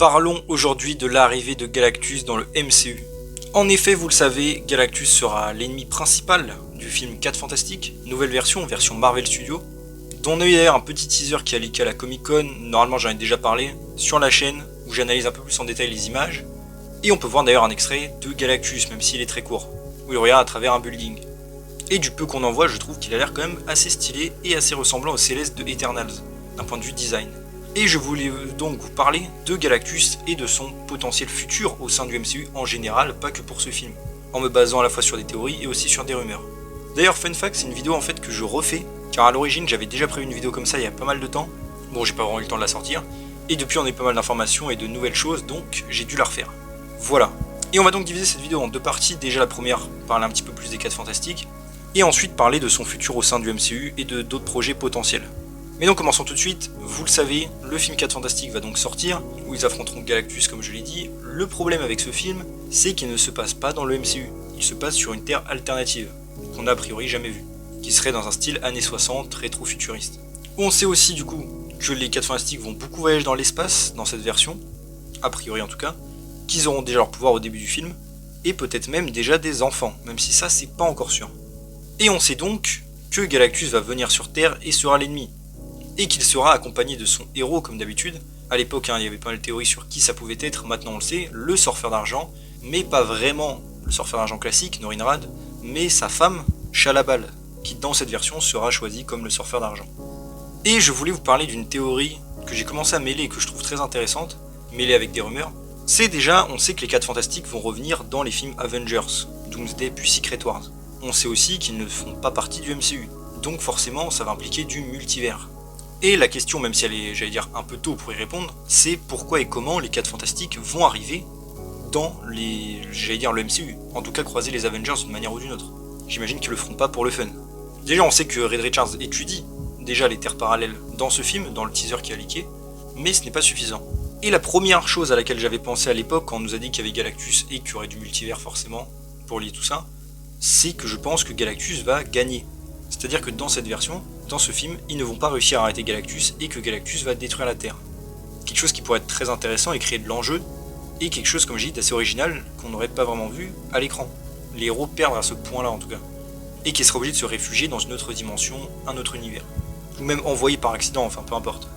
Parlons aujourd'hui de l'arrivée de Galactus dans le MCU. En effet, vous le savez, Galactus sera l'ennemi principal du film 4 Fantastiques, nouvelle version Marvel Studios, dont on a eu d'ailleurs un petit teaser qui a leaké à la Comic Con, normalement j'en ai déjà parlé, sur la chaîne, où j'analyse un peu plus en détail les images, et on peut voir d'ailleurs un extrait de Galactus, même s'il est très court, où il regarde à travers un building. Et du peu qu'on en voit, je trouve qu'il a l'air quand même assez stylé et assez ressemblant au Céleste de Eternals, d'un point de vue design. Et je voulais donc vous parler de Galactus et de son potentiel futur au sein du MCU en général, pas que pour ce film, en me basant à la fois sur des théories et aussi sur des rumeurs. D'ailleurs, fun fact, c'est une vidéo en fait que je refais, car à l'origine j'avais déjà prévu une vidéo comme ça il y a pas mal de temps, bon j'ai pas vraiment eu le temps de la sortir, et depuis on a eu pas mal d'informations et de nouvelles choses, donc j'ai dû la refaire. Voilà. Et on va donc diviser cette vidéo en deux parties, déjà la première, parler un petit peu plus des 4 Fantastiques, et ensuite parler de son futur au sein du MCU et de d'autres projets potentiels. Mais donc commençons tout de suite, vous le savez, le film 4 Fantastiques va donc sortir, où ils affronteront Galactus comme je l'ai dit. Le problème avec ce film, c'est qu'il ne se passe pas dans le MCU, il se passe sur une terre alternative, qu'on n'a a priori jamais vue, qui serait dans un style années 60, rétro-futuriste. On sait aussi du coup que les 4 Fantastiques vont beaucoup voyager dans l'espace, dans cette version, a priori en tout cas, qu'ils auront déjà leur pouvoir au début du film, et peut-être même déjà des enfants, même si ça c'est pas encore sûr. Et on sait donc que Galactus va venir sur Terre et sera l'ennemi, et qu'il sera accompagné de son héros comme d'habitude. À l'époque il y avait pas mal de théories sur qui ça pouvait être, maintenant on le sait, le Sorceur d'Argent, mais pas vraiment le Sorceur d'Argent classique, Norinrad, mais sa femme, Shalla-Bal, qui dans cette version sera choisie comme le Sorceur d'Argent. Et je voulais vous parler d'une théorie que j'ai commencé à mêler et que je trouve très intéressante, mêlée avec des rumeurs. C'est déjà, on sait que les 4 Fantastiques vont revenir dans les films Avengers, Doomsday puis Secret Wars. On sait aussi qu'ils ne font pas partie du MCU, donc forcément ça va impliquer du multivers. Et la question, même si elle est, j'allais dire, un peu tôt pour y répondre, c'est pourquoi et comment les 4 Fantastiques vont arriver dans le MCU, en tout cas croiser les Avengers d'une manière ou d'une autre. J'imagine qu'ils le feront pas pour le fun. Déjà on sait que Reed Richards étudie déjà les terres parallèles dans ce film, dans le teaser qui a leaké, mais ce n'est pas suffisant. Et la première chose à laquelle j'avais pensé à l'époque, quand on nous a dit qu'il y avait Galactus et qu'il y aurait du multivers forcément, pour lier tout ça, c'est que je pense que Galactus va gagner. C'est-à-dire que dans cette version, dans ce film, ils ne vont pas réussir à arrêter Galactus et que Galactus va détruire la Terre. Quelque chose qui pourrait être très intéressant et créer de l'enjeu, et quelque chose, comme j'ai dit, d'assez original qu'on n'aurait pas vraiment vu à l'écran. Les héros perdent à ce point-là en tout cas. Et qui seraient obligés de se réfugier dans une autre dimension, un autre univers. Ou même envoyés par accident, enfin peu importe.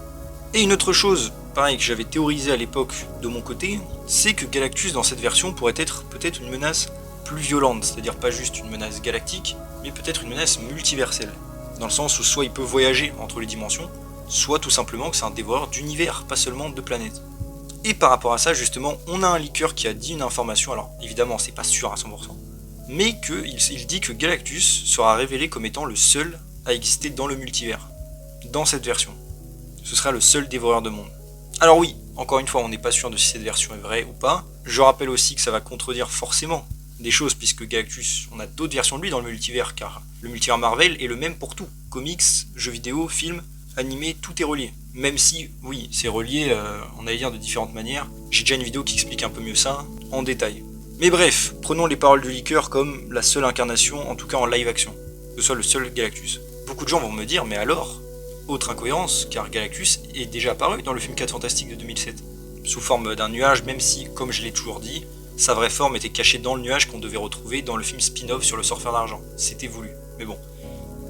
Et une autre chose, pareil, que j'avais théorisé à l'époque de mon côté, c'est que Galactus dans cette version pourrait être peut-être une menace plus violente, c'est-à-dire pas juste une menace galactique, mais peut-être une menace multiverselle. Dans le sens où soit il peut voyager entre les dimensions, soit tout simplement que c'est un dévoreur d'univers, pas seulement de planètes. Et par rapport à ça, justement, on a un leaker qui a dit une information, alors évidemment c'est pas sûr à 100%, mais il dit que Galactus sera révélé comme étant le seul à exister dans le multivers, dans cette version. Ce sera le seul dévoreur de monde. Alors oui, encore une fois, on n'est pas sûr de si cette version est vraie ou pas. Je rappelle aussi que ça va contredire forcément des choses, puisque Galactus, on a d'autres versions de lui dans le multivers, car le multivers Marvel est le même pour tout. Comics, jeux vidéo, films, animés, tout est relié. Même si, oui, c'est relié, on allait dire de différentes manières. J'ai déjà une vidéo qui explique un peu mieux ça, en détail. Mais bref, prenons les paroles du leaker comme la seule incarnation, en tout cas en live action. Que ce soit le seul Galactus. Beaucoup de gens vont me dire, mais alors, autre incohérence, car Galactus est déjà apparu dans le film 4 Fantastiques de 2007. Sous forme d'un nuage, même si, comme je l'ai toujours dit, sa vraie forme était cachée dans le nuage qu'on devait retrouver dans le film spin-off sur le Sorceur d'Argent. C'était voulu, mais bon.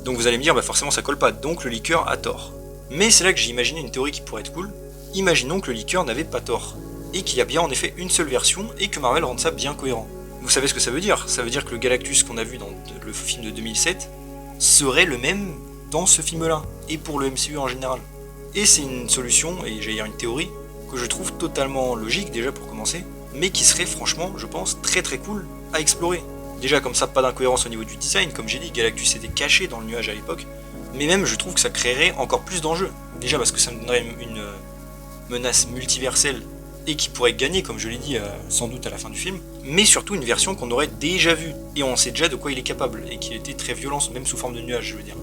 Donc vous allez me dire, bah forcément ça colle pas, donc le leaker a tort. Mais c'est là que j'ai imaginé une théorie qui pourrait être cool. Imaginons que le leaker n'avait pas tort, et qu'il y a bien en effet une seule version, et que Marvel rende ça bien cohérent. Vous savez ce que ça veut dire? Ça veut dire que le Galactus qu'on a vu dans le film de 2007 serait le même dans ce film-là, et pour le MCU en général. Et c'est une solution, et j'allais dire une théorie, que je trouve totalement logique déjà pour commencer, mais qui serait franchement, je pense, très très cool à explorer. Déjà comme ça, pas d'incohérence au niveau du design, comme j'ai dit, Galactus était caché dans le nuage à l'époque, mais même je trouve que ça créerait encore plus d'enjeux. Déjà parce que ça me donnerait une menace multiverselle et qui pourrait gagner, comme je l'ai dit, sans doute à la fin du film, mais surtout une version qu'on aurait déjà vue, et on sait déjà de quoi il est capable, et qu'il était très violent, même sous forme de nuage, je veux dire.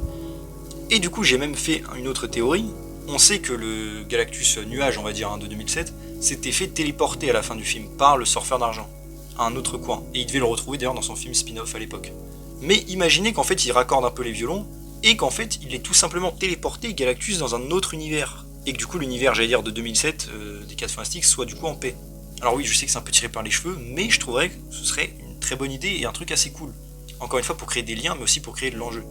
Et du coup, j'ai même fait une autre théorie. On sait que le Galactus nuage, on va dire, de 2007, s'était fait téléporter à la fin du film par le Sorceur d'Argent, à un autre coin, et il devait le retrouver d'ailleurs dans son film spin-off à l'époque. Mais imaginez qu'en fait il raccorde un peu les violons, et qu'en fait il est tout simplement téléporté Galactus dans un autre univers, et que du coup l'univers, j'allais dire, de 2007 des 4 Fantastiques soit du coup en paix. Alors oui, je sais que c'est un peu tiré par les cheveux, mais je trouverais que ce serait une très bonne idée et un truc assez cool. Encore une fois pour créer des liens, mais aussi pour créer de l'enjeu.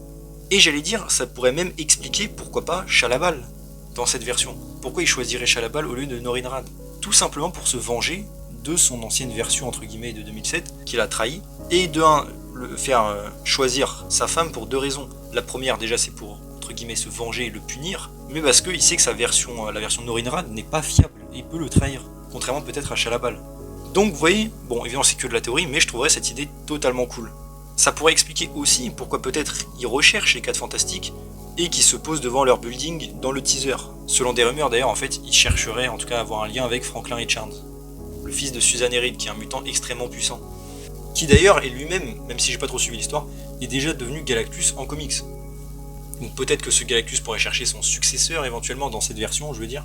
Et j'allais dire, ça pourrait même expliquer pourquoi pas Shalaval dans cette version. Pourquoi il choisirait Shalaval au lieu de Norinrad? Tout simplement pour se venger de son ancienne version entre guillemets de 2007 qu'il a trahi, et de un, le faire choisir sa femme pour 2 raisons. La première déjà c'est pour entre guillemets se venger et le punir, mais parce qu'il sait que sa version, la version de Norinrad n'est pas fiable et il peut le trahir, contrairement peut-être à Shalaval. Donc vous voyez, bon évidemment c'est que de la théorie, mais je trouverais cette idée totalement cool. Ça pourrait expliquer aussi pourquoi peut-être ils recherchent les 4 Fantastiques et qu'ils se posent devant leur building dans le teaser. Selon des rumeurs d'ailleurs, en fait, ils chercheraient en tout cas à avoir un lien avec Franklin Richards, le fils de Susan Herrid, qui est un mutant extrêmement puissant. Qui d'ailleurs est lui-même, même si j'ai pas trop suivi l'histoire, est déjà devenu Galactus en comics. Donc peut-être que ce Galactus pourrait chercher son successeur éventuellement dans cette version, je veux dire.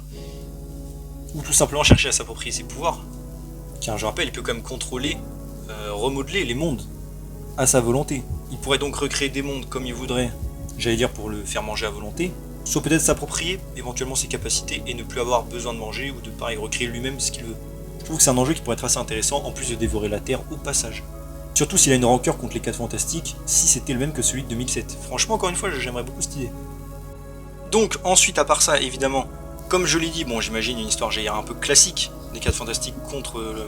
Ou tout simplement chercher à s'approprier ses pouvoirs. Car je rappelle, il peut quand même contrôler, remodeler les mondes à sa volonté. Il pourrait donc recréer des mondes comme il voudrait, j'allais dire pour le faire manger à volonté, soit peut-être s'approprier éventuellement ses capacités et ne plus avoir besoin de manger ou de pareil recréer lui-même ce qu'il veut. Je trouve que c'est un enjeu qui pourrait être assez intéressant en plus de dévorer la Terre au passage. Surtout s'il a une rancœur contre les 4 Fantastiques, si c'était le même que celui de 2007. Franchement, encore une fois, j'aimerais beaucoup cette idée. Donc ensuite, à part ça, évidemment, comme je l'ai dit, bon j'imagine une histoire j'allais dire un peu classique des 4 Fantastiques contre le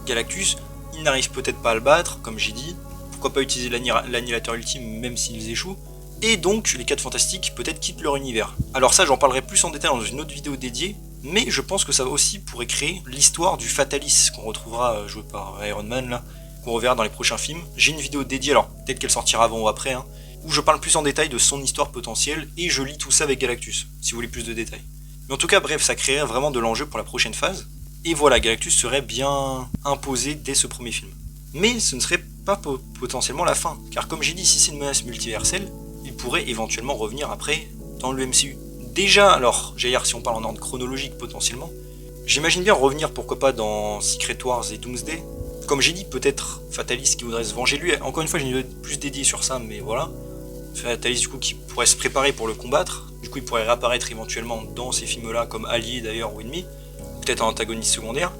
Galactus. Ils n'arrivent peut-être pas à le battre, comme j'ai dit. Pourquoi pas utiliser l'annihilateur ultime même s'ils échouent. Et donc les 4 Fantastiques peut-être quittent leur univers. Alors ça j'en parlerai plus en détail dans une autre vidéo dédiée, mais je pense que ça aussi pourrait créer l'histoire du Fatalis qu'on retrouvera joué par Iron Man là, qu'on reverra dans les prochains films. J'ai une vidéo dédiée, alors peut-être qu'elle sortira avant ou après, hein, où je parle plus en détail de son histoire potentielle et je lis tout ça avec Galactus, si vous voulez plus de détails. Mais en tout cas bref, ça créerait vraiment de l'enjeu pour la prochaine phase. Et voilà, Galactus serait bien imposé dès ce premier film. Mais ce ne serait pas potentiellement la fin, car comme j'ai dit, si c'est une menace multiverselle, il pourrait éventuellement revenir après dans le MCU. Déjà, alors, j'allais dire si on parle en ordre chronologique potentiellement, j'imagine bien revenir pourquoi pas dans Secret Wars et Doomsday. Comme j'ai dit, peut-être Fatalis qui voudrait se venger lui. Encore une fois, j'ai une vidéo plus dédiée sur ça, mais voilà. Fatalis du coup qui pourrait se préparer pour le combattre. Du coup, il pourrait réapparaître éventuellement dans ces films-là comme allié d'ailleurs ou ennemi. Peut-être un antagoniste secondaire.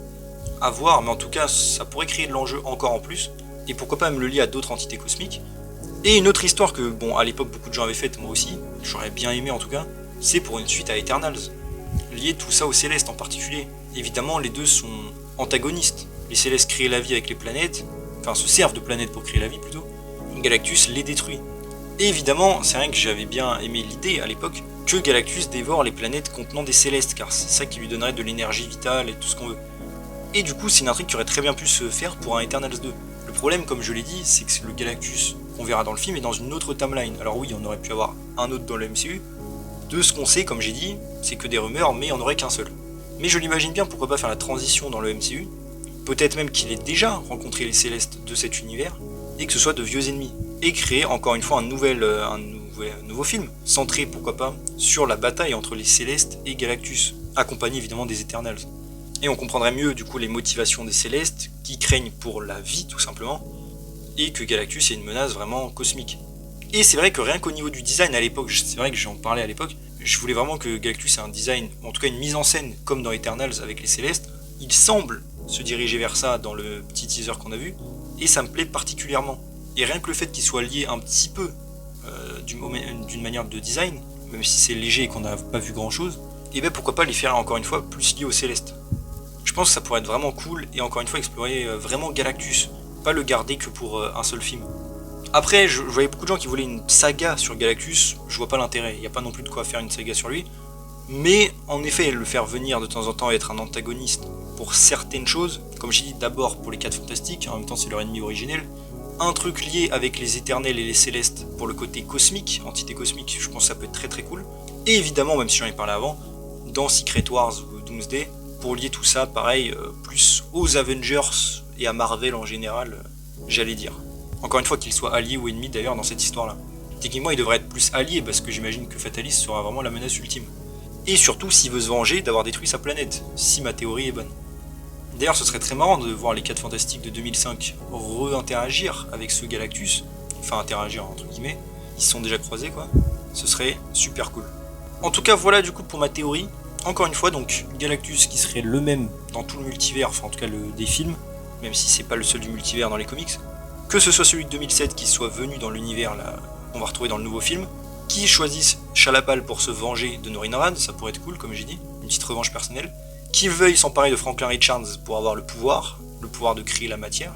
À voir, mais en tout cas, ça pourrait créer de l'enjeu encore en plus. Et pourquoi pas me le lier à d'autres entités cosmiques. Et une autre histoire que, bon, à l'époque, beaucoup de gens avaient faite, moi aussi, j'aurais bien aimé en tout cas, c'est pour une suite à Eternals. Lier tout ça aux Célestes en particulier. Évidemment, les deux sont antagonistes. Les Célestes créent la vie avec les planètes, enfin se servent de planètes pour créer la vie plutôt. Galactus les détruit. Et évidemment, c'est vrai que j'avais bien aimé l'idée à l'époque que Galactus dévore les planètes contenant des Célestes, car c'est ça qui lui donnerait de l'énergie vitale et tout ce qu'on veut. Et du coup, c'est une intrigue qui aurait très bien pu se faire pour un Eternals 2. Le problème, comme je l'ai dit, c'est que le Galactus qu'on verra dans le film est dans une autre timeline. Alors oui, on aurait pu avoir un autre dans le MCU. De ce qu'on sait, comme j'ai dit, c'est que des rumeurs, mais il n'y en aurait qu'un seul. Mais je l'imagine bien, pourquoi pas faire la transition dans le MCU. Peut-être même qu'il ait déjà rencontré les Célestes de cet univers, et que ce soit de vieux ennemis. Et créer encore une fois un nouveau film, centré pourquoi pas sur la bataille entre les Célestes et Galactus, accompagné évidemment des Eternals. Et on comprendrait mieux du coup les motivations des Célestes, qui craignent pour la vie tout simplement, et que Galactus est une menace vraiment cosmique. Et c'est vrai que rien qu'au niveau du design à l'époque, c'est vrai que j'en parlais à l'époque, je voulais vraiment que Galactus ait un design, en tout cas une mise en scène comme dans Eternals avec les Célestes. Il semble se diriger vers ça dans le petit teaser qu'on a vu, et ça me plaît particulièrement. Et rien que le fait qu'il soit lié un petit peu d'une manière de design, même si c'est léger et qu'on n'a pas vu grand chose, et bien pourquoi pas les faire encore une fois plus liés aux Célestes. Je pense que ça pourrait être vraiment cool, et encore une fois explorer vraiment Galactus, pas le garder que pour un seul film. Après, je voyais beaucoup de gens qui voulaient une saga sur Galactus, je vois pas l'intérêt, il n'y a pas non plus de quoi faire une saga sur lui, mais en effet, le faire venir de temps en temps et être un antagoniste pour certaines choses, comme j'ai dit d'abord pour les 4 Fantastiques, en même temps c'est leur ennemi originel, un truc lié avec les Éternels et les Célestes pour le côté cosmique, entité cosmique, je pense que ça peut être très très cool, et évidemment, même si j'en ai parlé avant, dans Secret Wars ou Doomsday, pour lier tout ça, pareil, plus aux Avengers et à Marvel en général, j'allais dire. Encore une fois, qu'ils soient alliés ou ennemis d'ailleurs dans cette histoire-là. Techniquement, il devrait être plus allié parce que j'imagine que Fatalis sera vraiment la menace ultime. Et surtout, s'il veut se venger d'avoir détruit sa planète, si ma théorie est bonne. D'ailleurs, ce serait très marrant de voir les 4 Fantastiques de 2005 re-interagir avec ce Galactus. Enfin, interagir entre guillemets. Ils se sont déjà croisés quoi. Ce serait super cool. En tout cas, voilà du coup pour ma théorie. Encore une fois, donc Galactus qui serait le même dans tout le multivers, enfin en tout cas des films, même si c'est pas le seul du multivers dans les comics. Que ce soit celui de 2007 qui soit venu dans l'univers là, qu'on va retrouver dans le nouveau film, qui choisisse Chalapal pour se venger de Norrinrad, ça pourrait être cool comme j'ai dit, une petite revanche personnelle, qui veuille s'emparer de Franklin Richards pour avoir le pouvoir de créer la matière,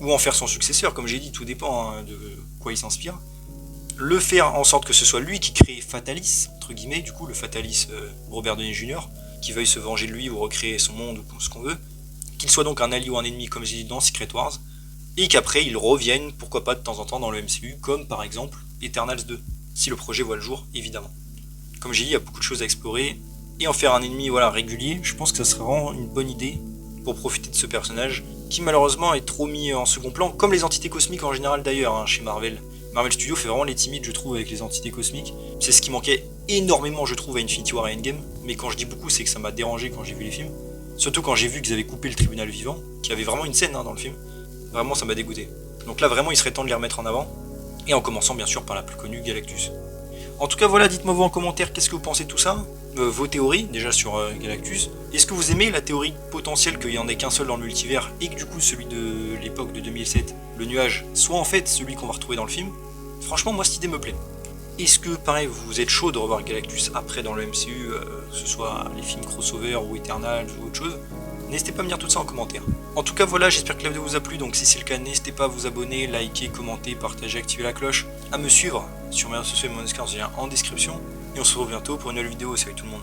ou en faire son successeur, comme j'ai dit, tout dépend de quoi il s'inspire. Le faire en sorte que ce soit lui qui crée Fatalis, entre guillemets, du coup, le Fatalis Robert Downey Jr., qui veuille se venger de lui ou recréer son monde ou ce qu'on veut, qu'il soit donc un allié ou un ennemi, comme j'ai dit dans Secret Wars, et qu'après il revienne, pourquoi pas de temps en temps dans le MCU, comme par exemple Eternals 2, si le projet voit le jour, évidemment. Comme j'ai dit, il y a beaucoup de choses à explorer, et en faire un ennemi régulier, je pense que ça serait vraiment une bonne idée pour profiter de ce personnage, qui malheureusement est trop mis en second plan, comme les entités cosmiques en général d'ailleurs, chez Marvel. Marvel Studios fait vraiment les timides, je trouve, avec les entités cosmiques. C'est ce qui manquait énormément, je trouve, à Infinity War et Endgame, mais quand je dis beaucoup, c'est que ça m'a dérangé quand j'ai vu les films. Surtout quand j'ai vu qu'ils avaient coupé le tribunal vivant, qui avait vraiment une scène dans le film. Vraiment, ça m'a dégoûté. Donc là, vraiment, il serait temps de les remettre en avant, et en commençant bien sûr par la plus connue, Galactus. En tout cas, voilà, dites-moi vous en commentaire qu'est-ce que vous pensez de tout ça, vos théories déjà sur Galactus. Est-ce que vous aimez la théorie potentielle qu'il n'y en ait qu'un seul dans le multivers et que du coup celui de l'époque de 2007, le nuage, soit en fait celui qu'on va retrouver dans le film? Franchement, moi cette idée me plaît. Est-ce que pareil, vous êtes chaud de revoir Galactus après dans le MCU, que ce soit les films crossover ou Eternals ou autre chose? N'hésitez pas à me dire tout ça en commentaire. En tout cas voilà, j'espère que la vidéo vous a plu, donc si c'est le cas, n'hésitez pas à vous abonner, liker, commenter, partager, activer la cloche, à me suivre sur mes réseaux sociaux et mon Discord en description. Et on se retrouve bientôt pour une nouvelle vidéo, salut tout le monde.